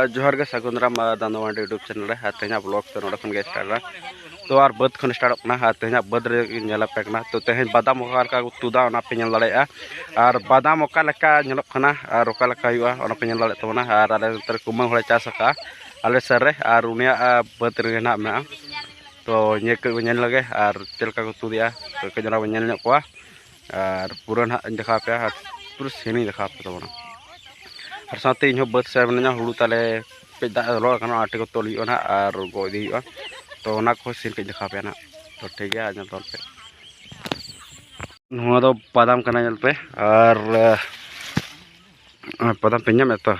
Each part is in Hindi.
जोहार के सगुनराम दानोवांड यूट्यूब चैनल रे तेना ब्लॉग तो नोड खन गे स्टार्ट तो आर बद खन स्टार्ट ना तेना बद रे नेला पेकना तो तेहन बादाम ओका का तुदा ओना पे नेल दाड़ेया आर बादाम ओका लेका नेलक खना आर ओका लेका हुआ ओना पे नेल दाड़े तबना आर आले तर कुमंग होले चास का आले सर रे आर उनिया बद रे ना मेना तो nye ke नेल लगे आर चलका को तुदिया तो के जना नेल ᱧᱚᱜ कोआ आर पूरा ना देखा पे आर पूरा सेनी देखा पे तबना और साथ इन बद से हुड़ू ताले पे दाना आटे को तोल ना और गो इदी तो सीन के देखा पे ना तो ठीक है आज तौर पे नुआ दो बादाम कना जल पे और बादाम पे ñame तो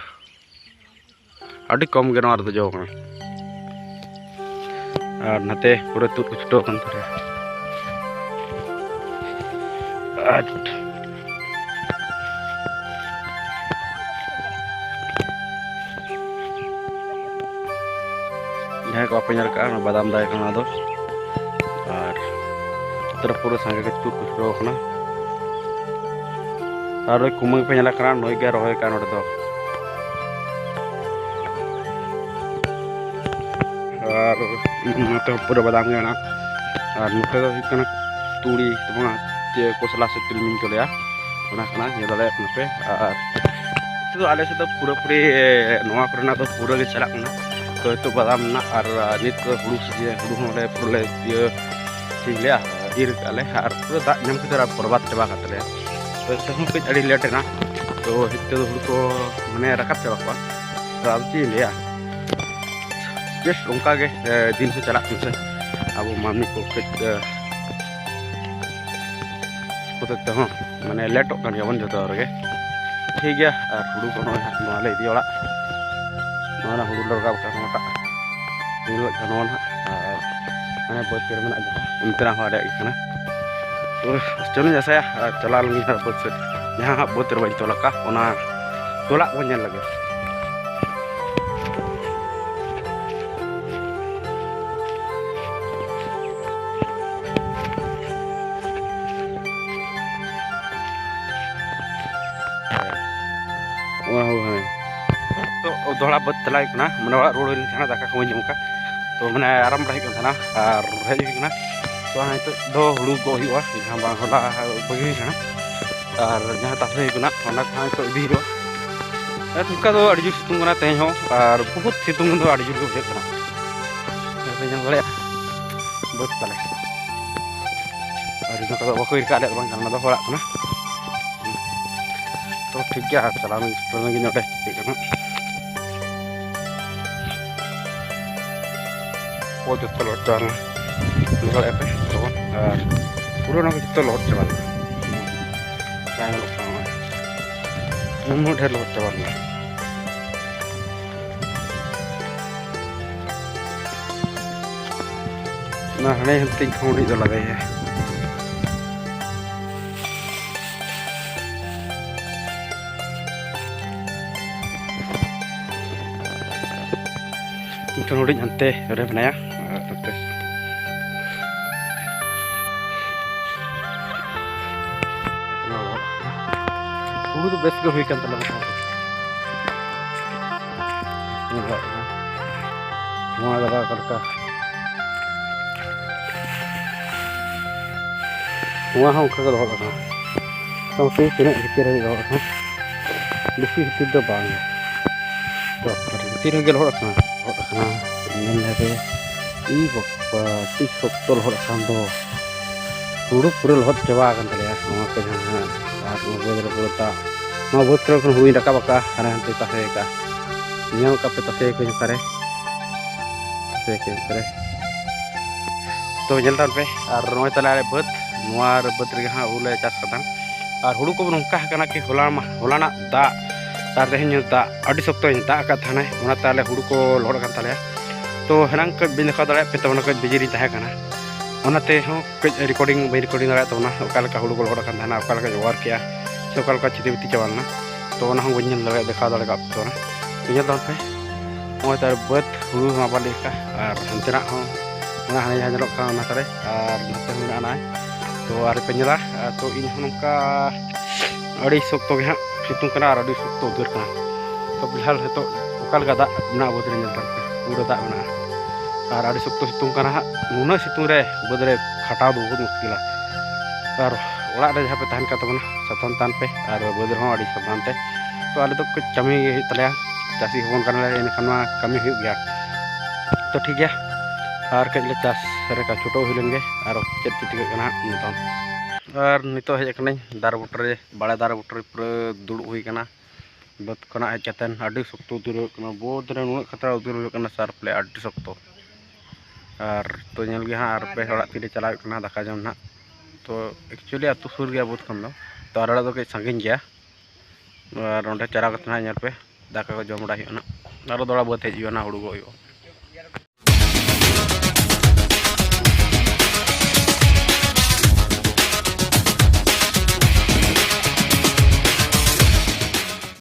अड़ी कम गे नोआ जो और नाते पूरा तुद को छुटो कन थरे को apa nyarka badam dai kana do ar terus pura sange ke tur kusro kana ar kumang pe nyala kana noi ge rohoy kana do ar to pura badam ge na ar nuke do kana turi tuma je ko sala se tilmin ko ya ona kana ye dale nupe ar itu ale se do pura puri noa korna do pura ge chalak na तो itu badam na ar nit ko hulu saja hulu hole purle dia sihlia ir kale ar pura dak nyam kita perbat coba katanya तो itu kuit adi late na तो itu hulu ko mane rakap coba ko ramci liya yes ongka ge din se chalak se abu mami ko kuit ko to mane leto kan yawan joto orge ठीक है और hulu ko no le di ola mana hulu lorga ka mata hulu kanon ana buat kira mana aja untra ada ikana तो चलो जैसा चला लूँगी बुत से यहाँ बुत रही तोला का ओना तोला को ñel लगे तो दोहरा बद चलाई कना मने ओड़ा रोड लेना दाका को जमका तो मने आराम रही कना और हेज कना तो हाँ तो दो हुड़ू को हुआ जहाँ बांग होला बगी कना और जहाँ तासे कना ओना हाँ तो इदी हो तुका दो अड़ी जुर सितुंग कना तेह हो और बहुत सितुंग दो अड़ी जुर को बुझे कना ऐसे जन बड़े बद तले और इनो का बको इरका ले बांग कना दो होला कना तो ठीक है चला में स्टोर में नोटे कना वो जो तो लौट निकल पे तो पूरा ना तो लौट चला काय लोग सामान मुंह ढेर लौट चला ना हने हम तीन खोड़ी तो लगे है खोड़ी अंते रे बनाया hulu tuh best gue ikan telah semua ada kerka semua hong kerja doa kan kamu sih tidak pikir aja doa kan lebih tidak bang doa pikir aja doa kan ini lagi ibu tisok tol doa kan doa hulu pura lot coba kan terlihat semua kerjaan और वो बोलता मां बहुत तरह हुई रखा बका अरे हम तो तासे का नियम का पे तासे को करे से के करे तो जलता पे और नोय तला रे बद नोआर बद रे हां उले चास कता और हुड़ू को नोंका कना कि होलाना दा तार तेहन दा अडी सप्तो दा का थाने ओना ताले हुड़ू को लोड kan ताले तो हरंग क बिन खा दरे पे तोना क बिजरी ताहे कना ओनाते हो रिकॉर्डिंग बाई रिकॉर्डिंग दाड़ा तो ओका हुड़ू को लोड kan थाना ओका जोर किया से ओका चिति चावलना तो ओना हो गन लगे देखा दड़े का तो ना दान पे ओय तार बद हुड़ू माबाले का और हंतरा हो ओना हाने जलो का ओना करे और नते मेना ना तो आर पे ñela तो इन नोका अड़ी सख्तो गे हां सितुंग कना और अड़ी सख्तो उदर कना तो बिहाल हेतो कल दाग ना बद पूरा दाग में और आड़ी शक्त सितुंग नुना सितुंग रे बद रे खटाव बहुत मुश्किल और ओड़ा रे जहाँ पे तहन का तबना सावधान तान पे और बद रे आड़ी सावधान ते तो आले तो कुछ कमी तले चासी हवन करना इनखान कमी हो गया तो ठीक है और कजले चास रे छुटो हुई लेंगे और चेक चिटिकना नितन और नित हजने दार बुटरे बाड़े दार बुटरे पूरा दुड़ हुई बद खना हजन अभी शक्त उदूर बोध रे नुना खतरा उदूर सार प्ले अभी शक्त और तो नल गे हाँ पे हड़ा तीले चलाना दाका जम ना तो एक्चुअली आतु सुर गया बहुत खन तो आड़ा दो कई सागिन गया और चरा पे दाका को जमड़ा और दड़ा बद हजना हुड़गो